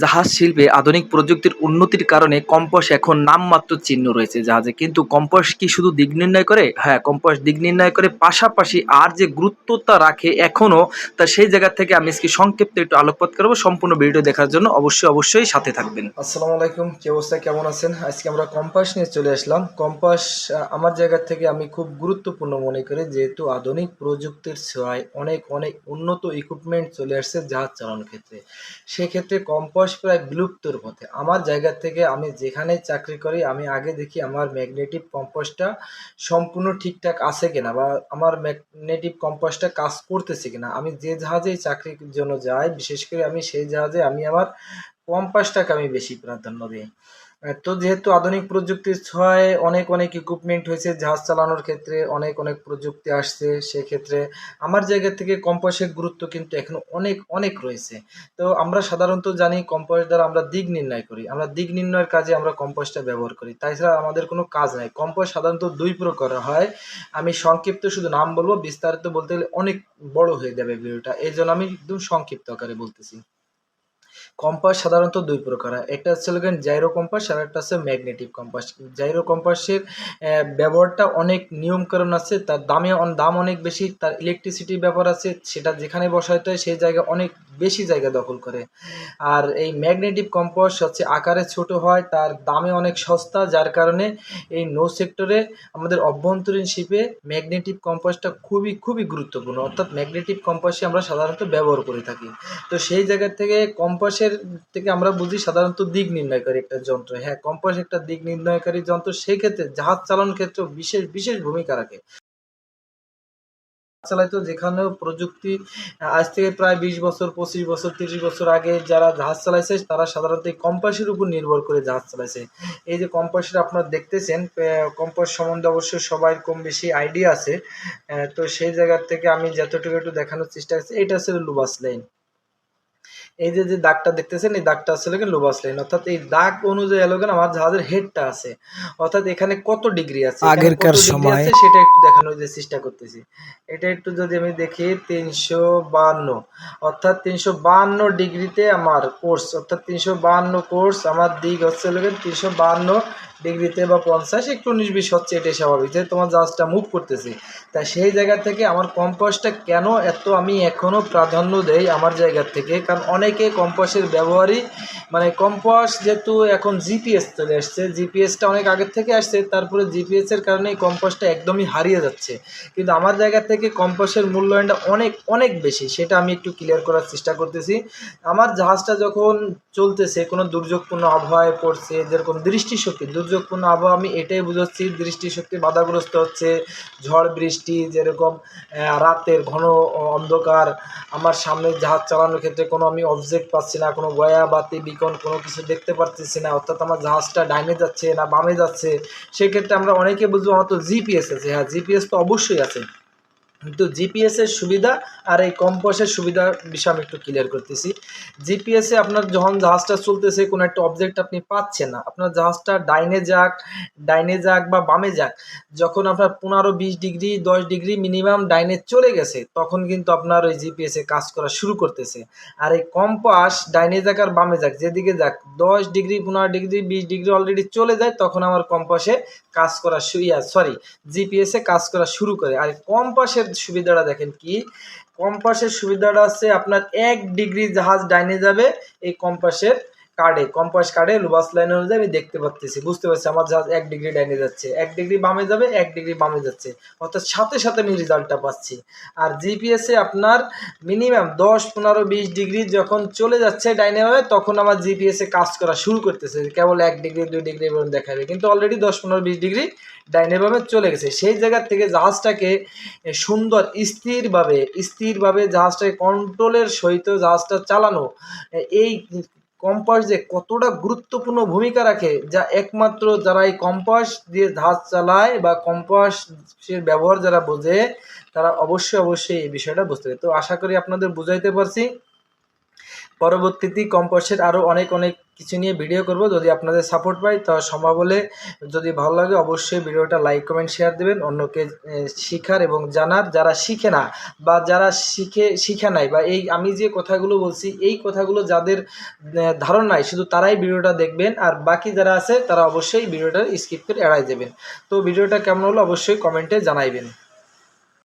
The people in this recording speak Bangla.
জাহাজ শিল্পে আধুনিক প্রযুক্তির উন্নতির কারণে কম্পাস এখন নামমাত্র চিহ্ন রয়েছে জাহাজে। কিন্তু কম্পাস কি শুধু দিক নির্ণয় করে? হ্যাঁ, কম্পাস দিক নির্ণয় করে, পাশাপাশি আর যে গুরুত্বটা রাখে এখনো, তা সেই জায়গা থেকে আমি আজকে সংক্ষিপ্ত একটু আলোকপাত করব। সম্পূর্ণ ভিডিও দেখার জন্য অবশ্যই সাথে থাকবেন। আসসালামু আলাইকুম, কি অবস্থা, কেমন আছেন? আজকে আমরা কম্পাস নিয়ে চলে আসলাম। কম্পাস আমার জায়গা থেকে আমি খুব গুরুত্বপূর্ণ মনে করি, যেহেতু আধুনিক প্রযুক্তির ছোঁয়ায় অনেক অনেক উন্নত ইকুইপমেন্ট চলে আসছে জাহাজ চালানোর ক্ষেত্রে। সেক্ষেত্রে কম্পাস প্রায় বিলুপ্তর পথে। আমার জায়গা থেকে আমি যেখানে চাকরি করি, আমি আগে দেখি আমার ম্যাগনেটিক কম্পাসটা সম্পূর্ণ ঠিকঠাক আছে কিনা, বা আমার ম্যাগনেটিক কম্পাসটা কাজ করতেছে কিনা। আমি যে জাহাজেই চাকরির জন্য যাই, বিশেষ করে আমি সেই জাহাজে আমি আমার কম্পাসটাকে আমি বেশি প্রাধান্য দিই। তো যেহেতু আধুনিক প্রযুক্তির ছোঁয়ায় অনেক অনেক ইকুইপমেন্ট হয়েছে জাহাজ চালানোর ক্ষেত্রে, অনেক অনেক প্রযুক্তি আসছে, সেক্ষেত্রে আমার জায়গা থেকে কম্পাসের গুরুত্ব কিন্তু এখনো অনেক অনেক রয়েছে। তো আমরা সাধারণত জানি কম্পাস দ্বারা আমরা দিক নির্ণয় করি, আমরা দিক নির্ণয়ের কাজে আমরা কম্পাসটা ব্যবহার করি, তাছাড়া আমাদের কোনো কাজ নাই। কম্পাস সাধারণত দুই প্রকার হয়। আমি সংক্ষিপ্ত শুধু নাম বলবো, বিস্তারিত বলতে গেলে অনেক বড় হয়ে যাবে ভিডিওটা, এই জন্য আমি একদম সংক্ষিপ্ত আকারে বলতেছি। কম্পাস সাধারণত দুই প্রকার হয়, একটা হচ্ছে জাইরো কম্পাস আর একটা হচ্ছে ম্যাগনেটিক কম্পাস। জাইরো কম্পাসের ব্যবহারটা অনেক নিয়মকানুন আছে, তার দাম অনেক বেশি, তার ইলেকট্রিসিটির ব্যাপার আছে, সেটা যেখানে বসাইতে হয় সেই জায়গা অনেক বেশি জায়গা দখল করে। আর এই ম্যাগনেটিক কম্পাস হচ্ছে আকারে ছোট হয়, তার দামে অনেক সস্তা, যার কারণে এই নৌ সেক্টরে আমাদের অভ্যন্তরীণ শিপে ম্যাগনেটিক কম্পাসটা খুবই খুবই গুরুত্বপূর্ণ, অর্থাৎ ম্যাগনেটিক কম্পাসই আমরা সাধারণত ব্যবহার করে থাকি। তো সেই জায়গা থেকে কম্পাসের থেকে আমরা বুঝি সাধারণত দিক নির্ণয়কারী একটা যন্ত্র। হ্যাঁ, কম্পাস একটা দিক নির্ণয়কারী যন্ত্র, সেই ক্ষেত্রে জাহাজ চালানোর ক্ষেত্রে বিশেষ বিশেষ ভূমিকা রাখে। চালাইতো যেখানেও প্রযুক্তি আজ থেকে প্রায় 20 বছর, 25 বছর, 30 বছর আগে যারা জাহাজ চালাইছে তারা সাধারণত এই কম্পাসের উপর নির্ভর করে জাহাজ চালাইছে। এই যে কম্পাসটা আপনারা দেখতেছেন, কম্পাস সম্বন্ধে অবশ্যই সবাই কম বেশি আইডিয়া আছে। তো সেই জায়গা থেকে আমি যতটুকু একটু দেখানোর চেষ্টা করছি, এটা হচ্ছে লুবাস লাইন। এই যে দাগটা দেখতেছেন, এই দাগটা আছে লোবাস লাইন, অর্থাৎ এই দাগ অনুযায়ী আমার জাহাজের হেডটা আছে, অর্থাৎ এখানে কত ডিগ্রি আছে, এখানে কত আগেরকার ডিগ্রি সময় আছে সেটা একটু দেখানোর যে চেষ্টা করতেছি। এটা একটু যদি আমি দেখি, 352, অর্থাৎ 352 ডিগ্রিতে আমার কোর্স, অর্থাৎ 352 কোর্স আমার দিক হচ্ছে 352 ডিগ্রিতে, বা 50 একটু 19-20 হচ্ছে, এটাই স্বাভাবিক, যে তোমার জাহাজটা মুভ করতেছে। তাই সেই জায়গা থেকে আমার কম্পাসটা কেন এত আমি এখনও প্রাধান্য দেই আমার জায়গা থেকে, কারণ অনেকে কম্পাসের ব্যবহারই, মানে কম্পাস যেহেতু এখন জিপিএস চলে আসছে, জিপিএসটা অনেক আগের থেকে আসছে, তারপরে জিপিএসের কারণে এই কম্পাসটা একদমই হারিয়ে যাচ্ছে। কিন্তু আমার জায়গা থেকে কম্পাসের মূল্যায়নটা অনেক অনেক বেশি, সেটা আমি একটু ক্লিয়ার করার চেষ্টা করতেছি। আমার জাহাজটা যখন চলতেছে, কোনো দুর্যোগপূর্ণ আবহাওয়ায় পড়ছে, যেরকম দৃষ্টিশক্তি, দুর্যোগপূর্ণ আবহাওয়া আমি এটাই বুঝাচ্ছি, দৃষ্টিশক্তি বাধাগ্রস্ত হচ্ছে, ঝড় বৃষ্টি, যেরকম রাতের ঘন অন্ধকার, আমার সামনে জাহাজ চালানোর ক্ষেত্রে কোনো আমি অবজেক্ট পাচ্ছি না, কোনো গয়া বাতি বিকন কোনো কিছু দেখতে পারতেছি না, অর্থাৎ আমার জাহাজটা ডাইনে যাচ্ছে না বামে যাচ্ছে, সেক্ষেত্রে আমরা অনেকে বুঝবো আমার তো জিপিএস আছে। হ্যাঁ, জিপিএস তো অবশ্যই আছে, কিন্তু জিপিএসের সুবিধা আর এই কম্পাসের সুবিধার বিষয় আমি একটু ক্লিয়ার করতেছি। জিপিএসে আপনার যখন জাহাজটা চলতেছে, কোনো একটা অবজেক্ট আপনি পাচ্ছেন না, আপনার জাহাজটা ডাইনে যাক বা বামে যাক, যখন আপনার 15-20 ডিগ্রি 10 ডিগ্রি মিনিমাম ডাইনে চলে গেছে, তখন কিন্তু আপনার ওই জিপিএসে কাজ করা শুরু করতেছে। আর এই কম্পাস ডাইনে যাক আর বামে যাক, যেদিকে যাক, 10 ডিগ্রি 15 ডিগ্রি 20 ডিগ্রি অলরেডি চলে যায়, তখন আমার কম্পাসে কাজ করা জিপিএসে কাজ করা শুরু করে। আর কম্পাসের সুবিধাটা দেখেন কি, কম্পাসের সুবিধাটা আছে আপনার 1 ডিগ্রি জাহাজ ডাইনে যাবে, এই কম্পাস কার্ডে লুবাস লাইন অনুযায়ী আমি দেখতে পাচ্ছি, বুঝতে পারছি আমার জাহাজ 1 ডিগ্রি ডাইনে যাচ্ছে, 1 ডিগ্রি বামে যাবে, 1 ডিগ্রি বামে যাচ্ছে, অর্থাৎ সাথে সাথে আমি রেজাল্টটা পাচ্ছি। আর জিপিএসে আপনার মিনিমাম 10-15-20 ডিগ্রি যখন চলে যাচ্ছে ডাইনে ভাবে, তখন আমার জিপিএসে কাজ করা শুরু করতেছে, কেবল 1 ডিগ্রি 2 ডিগ্রি পর্যন্ত দেখাবে, কিন্তু অলরেডি 10-15-20 ডিগ্রি ডাইনে ভাবে চলে গেছে। সেই জায়গা থেকে জাহাজটাকে সুন্দর স্থিরভাবে জাহাজটাকে কন্ট্রোলের সহিত জাহাজটা চালানো, এই কম্পাস যে কতটা গুরুত্বপূর্ণ ভূমিকা রাখে, যা একমাত্র যারা এই কম্পাস দিয়ে জাহাজ চালায় বা কম্পাসের ব্যবহার যারা বোঝে, তারা অবশ্যই এই বিষয়টা বুঝতে পারে। তো আশা করি আপনাদের বুঝাইতে পারছি। পরবর্তীতে কম্পোস্টের আরও অনেক কিছু নিয়ে ভিডিও করব। যদি আপনাদের সাপোর্ট পাই তা সম্ভব হলে, যদি ভালো লাগে অবশ্যই ভিডিওটা লাইক কমেন্ট শেয়ার দেবেন অন্যকে শিখার এবং জানার, যারা শিখে না বা যারা শিখে নাই বা এই আমি যে কথাগুলো বলছি এই কথাগুলো যাদের ধারণা নাই শুধু তারাই ভিডিওটা দেখবেন, আর বাকি যারা আছে তারা অবশ্যই ভিডিওটা স্কিপ করে এড়াই দেবেন। তো ভিডিওটা কেমন হলো অবশ্যই কমেন্টে জানাইবেন।